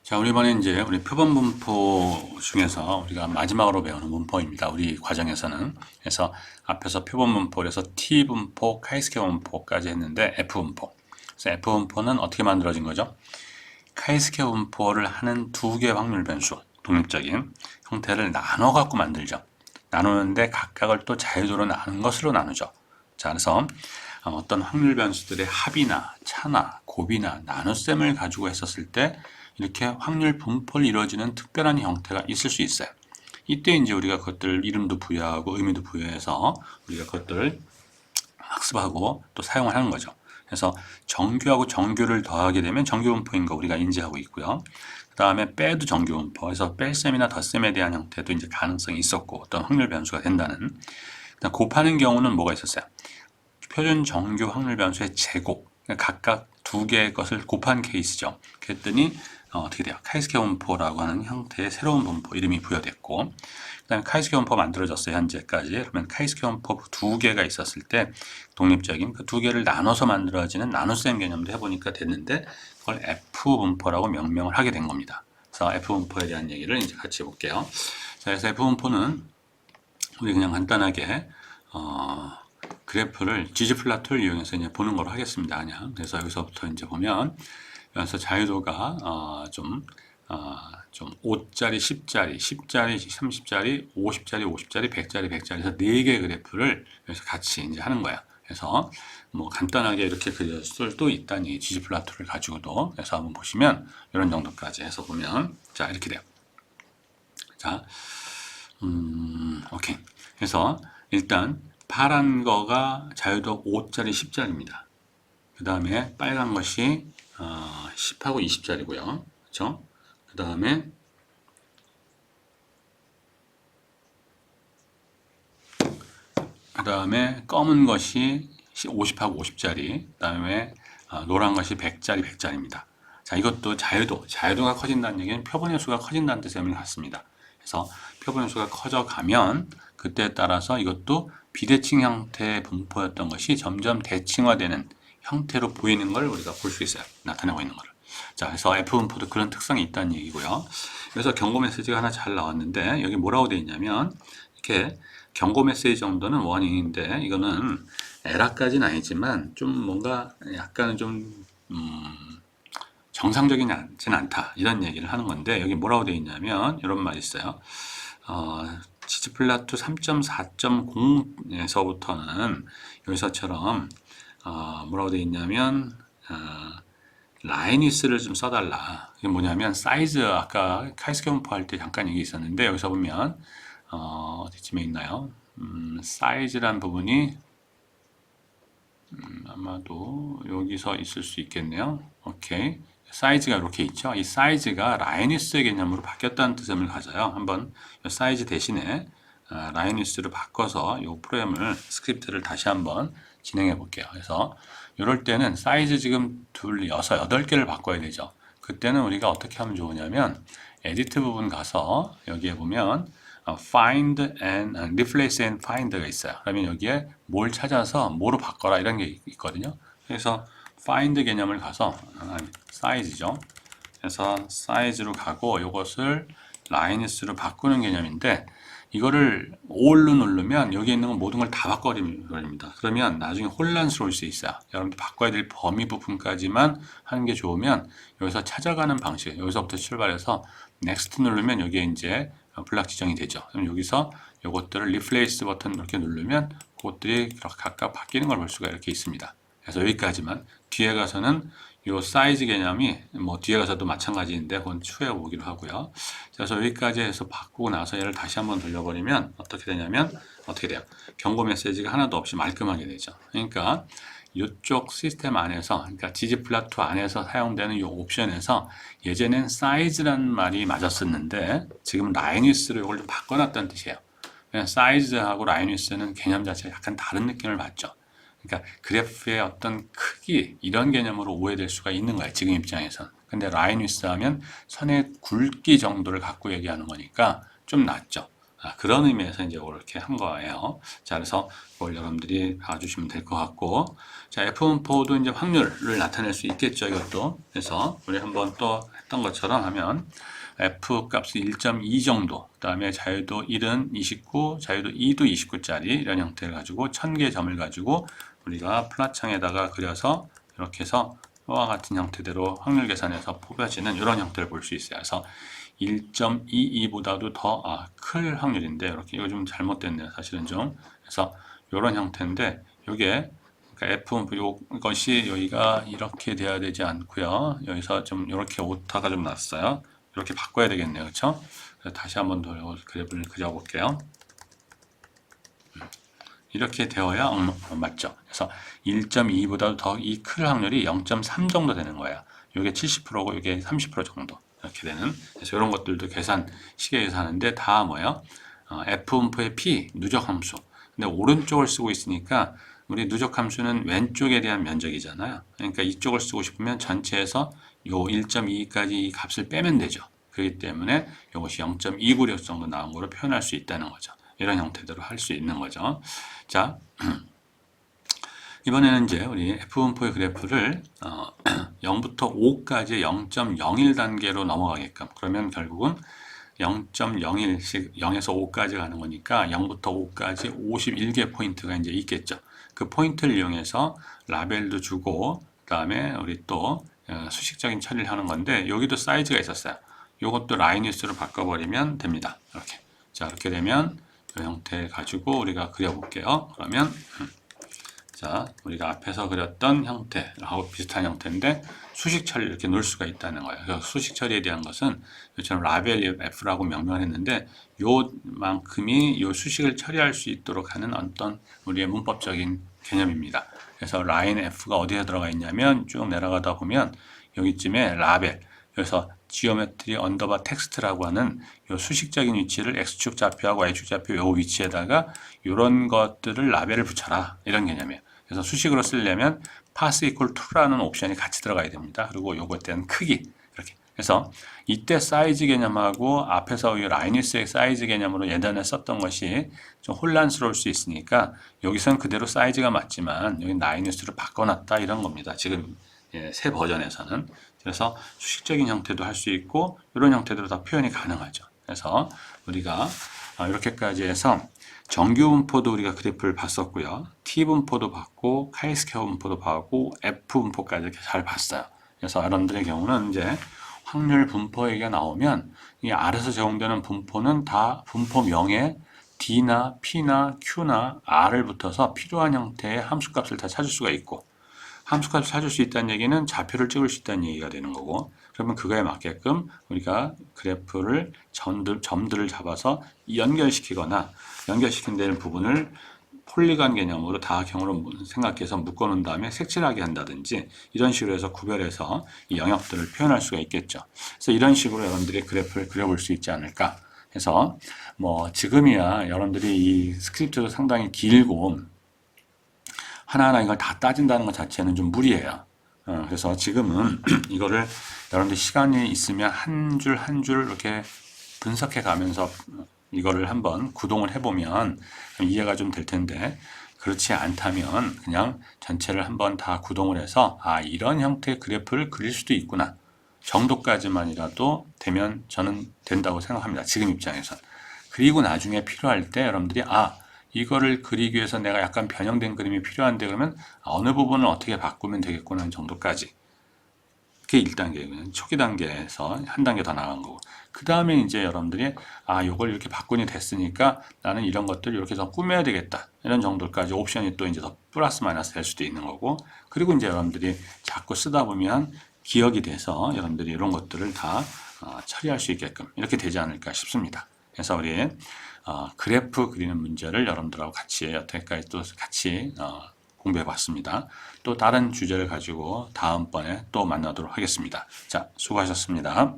자, 우리 이번에 이제 우리 표본 분포 중에서 우리가 마지막으로 배우는 분포입니다. 우리 과정에서는. 그래서 앞에서 표본 분포, 그래서 T 분포, 카이스케 분포까지 했는데 F 분포. 그래서 F 분포는 어떻게 만들어진 거죠? 카이스케 분포를 하는 두 개의 확률 변수, 독립적인 형태를 나눠 갖고 만들죠. 나누는데 각각을 또 자유도로 나눈 것으로 나누죠. 자, 그래서 어떤 확률 변수들의 합이나 차나 곱이나 나눗셈을 가지고 했었을 때 이렇게 확률 분포를 이루어지는 특별한 형태가 있을 수 있어요. 이때 이제 우리가 그것들 이름도 부여하고 의미도 부여해서 우리가 그것들을 학습하고 또 사용을 하는 거죠. 그래서 정규하고 정규를 더하게 되면 정규 분포인 거 우리가 인지하고 있고요. 그 다음에 빼도 정규 분포, 그래서 뺄셈이나 덧셈에 대한 형태도 이제 가능성이 있었고 어떤 확률 변수가 된다는. 그다음 곱하는 경우는 뭐가 있었어요? 표준 정규 확률 변수의 제곱, 각각 두 개의 것을 곱한 케이스죠. 그랬더니 어떻게 돼요? 카이스케 분포라고 하는 형태의 새로운 분포 이름이 부여됐고, 그 다음에 카이스케 분포 만들어졌어요. 현재까지. 그러면 카이스케 분포 두 개가 있었을 때 독립적인 그 두 개를 나눠서 만들어지는 나눗셈 개념도 해보니까 됐는데 그걸 F 분포라고 명명을 하게 된 겁니다. 그래서 F 분포에 대한 얘기를 이제 같이 해볼게요. 자, 그래서 F 분포는 우리 그냥 간단하게 그래프를 지지플라토를 이용해서 이제 보는 걸로 하겠습니다. 그냥. 그래서 여기서부터 이제 보면, 그래서 자유도가 좀 5짜리, 10짜리, 10짜리, 30짜리, 50짜리, 50짜리, 100짜리, 100짜리에서 4개의 그래프를 여기서 같이 이제 하는 거야. 그래서 뭐 간단하게 이렇게 그릴 수도 있다니 지지플라토를 가지고도. 그래서 한번 보시면 이런 정도까지 해서 보면 자 이렇게 돼요. 자, 오케이. 그래서 일단 파란 거가 자유도 5짜리, 10짜리입니다. 그 다음에 빨간 것이 10하고 20짜리고요. 그렇죠? 그 다음에 검은 것이 50하고 50짜리, 그 다음에 노란 것이 100짜리, 100짜리입니다. 자, 이것도 자유도가 커진다는 얘기는 표본의 수가 커진다는 뜻의 의미를 갖습니다. 그래서 표본의 수가 커져가면 그때에 따라서 이것도 비대칭 형태의 분포였던 것이 점점 대칭화되는 형태로 보이는 걸 우리가 볼 수 있어요. 나타내고 있는 거를. 자, 그래서 F 분포도 그런 특성이 있다는 얘기고요. 그래서 경고 메시지가 하나 잘 나왔는데 여기 뭐라고 되어 있냐면 이렇게 경고 메시지 정도는 워닝인데 이거는 에러까지는 아니지만 좀 뭔가 약간은 좀 정상적이지 않다 이런 얘기를 하는 건데 여기 뭐라고 되어 있냐면 이런 말이 있어요. 지지플라토 3.4.0에서부터는 여기서처럼 뭐라고 되어 있냐면 라이니스를 좀 써달라. 이게 뭐냐면 사이즈 아까 카이스케 분포 할 때 잠깐 얘기 있었는데 여기서 보면 어디쯤에 있나요? 사이즈란 부분이 아마도 여기서 있을 수 있겠네요. 오케이. 사이즈가 이렇게 있죠. 이 사이즈가 라이니스의 개념으로 바뀌었다는 뜻을 가져요. 한번 이 사이즈 대신에 라이니스를 바꿔서 이 프로그램을 스크립트를 다시 한번 진행해 볼게요. 그래서 이럴 때는 사이즈 지금 2, 6, 8개를 바꿔야 되죠. 그때는 우리가 어떻게 하면 좋으냐면 에디트 부분 가서 여기에 보면 find and replace and find가 있어요. 그러면 여기에 뭘 찾아서 뭐로 바꿔라 이런 게 있거든요. 그래서 find 개념을 가서 사이즈죠. 그래서 사이즈로 가고 이것을 라이니스로 바꾸는 개념인데 이거를 all로 누르면 여기 있는 건 모든 걸 다 바꿔버립니다. 그러면 나중에 혼란스러울 수 있어요. 여러분들 바꿔야 될 범위 부분까지만 하는 게 좋으면 여기서 찾아가는 방식, 여기서부터 출발해서 next 누르면 여기에 이제 블락 지정이 되죠. 그럼 여기서 이것들을 replace 버튼 이렇게 누르면 그것들이 각각 바뀌는 걸 볼 수가 이렇게 있습니다. 그래서 여기까지만. 뒤에 가서는 이 사이즈 개념이 뭐 뒤에 가서도 마찬가지인데 그건 추후에 보기로 하고요. 그래서 여기까지 해서 바꾸고 나서 얘를 다시 한번 돌려버리면 어떻게 되냐면 어떻게 돼요? 경고 메시지가 하나도 없이 말끔하게 되죠. 그러니까 이쪽 시스템 안에서, 그러니까 지지플라토 안에서 사용되는 이 옵션에서 예전엔 사이즈라는 말이 맞았었는데 지금 라이니스로 이걸 좀 바꿔놨다는 뜻이에요. 그냥 사이즈하고 라이니스는 개념 자체가 약간 다른 느낌을 받죠. 그러니까 그래프의 어떤 크기 이런 개념으로 오해될 수가 있는 거예요. 지금 입장에선. 근데 라이니스 하면 선의 굵기 정도를 갖고 얘기하는 거니까 좀 낫죠. 그런 의미에서 이제 이렇게 한 거예요. 자, 그래서 그걸 여러분들이 봐주시면 될 것 같고, 자, F 분포도 이제 확률을 나타낼 수 있겠죠, 이것도. 그래서 우리 한번 또 했던 것처럼 하면 F 값이 1.2 정도, 그 다음에 자유도 1은 29, 자유도 2도 29짜리 이런 형태를 가지고 1000개 점을 가지고 우리가 플랫창에다가 그려서 이렇게 해서 이와 같은 형태대로 확률 계산해서 뽑아지는 이런 형태를 볼 수 있어요. 그래서 1.22보다도 더 클 확률인데 이렇게 이거 좀 잘못됐네요. 사실은 좀. 그래서 이런 형태인데 이게 그러니까 F 이것이 여기가 이렇게 돼야 되지 않고요. 여기서 좀 이렇게 오타가 좀 났어요. 이렇게 바꿔야 되겠네요. 그렇죠? 다시 한번 더 그래프를 그려볼게요. 이렇게 되어야 맞죠. 그래서 1.2보다 더 이 클 확률이 0.3 정도 되는 거예요. 이게 70%고 이게 30% 정도 이렇게 되는. 그래서 이런 것들도 쉽게 계산하는데 다 뭐예요? F분포의 P 누적 함수. 근데 오른쪽을 쓰고 있으니까 우리 누적 함수는 왼쪽에 대한 면적이잖아요. 그러니까 이쪽을 쓰고 싶으면 전체에서 요 1.2까지 이 값을 빼면 되죠. 그렇기 때문에 이것이 0.29 정도 나온 거로 표현할 수 있다는 거죠. 이런 형태대로 할 수 있는 거죠. 자, 이번에는 이제 우리 F분포의 그래프를 0부터 5까지 0.01 단계로 넘어가게끔, 그러면 결국은 0.01씩 0에서 5까지 가는 거니까 0부터 5까지 51개 포인트가 이제 있겠죠. 그 포인트를 이용해서 라벨도 주고 그다음에 우리 또 수식적인 처리를 하는 건데 여기도 사이즈가 있었어요. 이것도 라인위스로 바꿔버리면 됩니다. 이렇게. 자, 이렇게 되면 이 형태 가지고 우리가 그려볼게요. 그러면 자, 우리가 앞에서 그렸던 형태하고 비슷한 형태인데 수식 처리를 이렇게 놓을 수가 있다는 거예요. 그래서 수식 처리에 대한 것은 이처럼 라벨 F라고 명명을 했는데 요만큼이 요 수식을 처리할 수 있도록 하는 어떤 우리의 문법적인 개념입니다. 그래서 라인 F가 어디에 들어가 있냐면 쭉 내려가다 보면 여기쯤에 라벨, 그래서 지오메트리 언더바 텍스트라고 하는 요 수식적인 위치를 X축 좌표하고 Y축 좌표 요 위치에다가 이런 것들을 라벨을 붙여라 이런 개념이에요. 그래서 수식으로 쓰려면 pass equal to라는 옵션이 같이 들어가야 됩니다. 그리고 요거에 대한 크기 이렇게. 그래서 이때 사이즈 개념하고 앞에서 이 라이니스의 사이즈 개념으로 예전에 썼던 것이 좀 혼란스러울 수 있으니까 여기선 그대로 사이즈가 맞지만 여기 라이니스로 바꿔놨다 이런 겁니다. 지금 새 버전에서는. 그래서 수식적인 형태도 할 수 있고 이런 형태로 다 표현이 가능하죠. 그래서 우리가 이렇게까지 해서 정규 분포도 우리가 그래프를 봤었고요. T분포도 봤고 카이스케어 분포도 봤고 F분포까지 이렇게 잘 봤어요. 그래서 여러분들의 경우는 이제 확률 분포 얘기가 나오면 이 아래서 제공되는 분포는 다 분포명에 D나 P나 Q나 R을 붙어서 필요한 형태의 함수값을 다 찾을 수가 있고 함수값을 찾을 수 있다는 얘기는 좌표를 찍을 수 있다는 얘기가 되는 거고 그러면 그거에 맞게끔 우리가 그래프를 점들을 잡아서 연결시키거나 연결시킨 되는 부분을 폴리건 개념으로 다각형으로 생각해서 묶어놓은 다음에 색칠하게 한다든지 이런 식으로 해서 구별해서 이 영역들을 표현할 수가 있겠죠. 그래서 이런 식으로 여러분들이 그래프를 그려볼 수 있지 않을까 해서 뭐 지금이야 여러분들이 이 스크립트도 상당히 길고 하나하나 이걸 다 따진다는 것 자체는 좀 무리예요. 그래서 지금은 이거를 여러분들 시간이 있으면 한 줄 한 줄 이렇게 분석해 가면서 이거를 한번 구동을 해보면 이해가 좀 될 텐데 그렇지 않다면 그냥 전체를 한번 다 구동을 해서 이런 형태의 그래프를 그릴 수도 있구나 정도까지만이라도 되면 저는 된다고 생각합니다. 지금 입장에선. 그리고 나중에 필요할 때 여러분들이 이거를 그리기 위해서 내가 약간 변형된 그림이 필요한데 그러면 어느 부분을 어떻게 바꾸면 되겠구나 하는 정도까지. 그게 1단계고요. 초기 단계에서 한 단계 더 나간 거고. 그 다음에 이제 여러분들이 이걸 이렇게 바꾸니 됐으니까 나는 이런 것들을 이렇게 더 꾸며야 되겠다. 이런 정도까지 옵션이 또 이제 더 플러스 마이너스 될 수도 있는 거고. 그리고 이제 여러분들이 자꾸 쓰다 보면 기억이 돼서 여러분들이 이런 것들을 다 처리할 수 있게끔 이렇게 되지 않을까 싶습니다. 그래서 우리 그래프 그리는 문제를 여러분들하고 같이 여태까지 또 같이 공부해 봤습니다. 또 다른 주제를 가지고 다음번에 또 만나도록 하겠습니다. 자, 수고하셨습니다.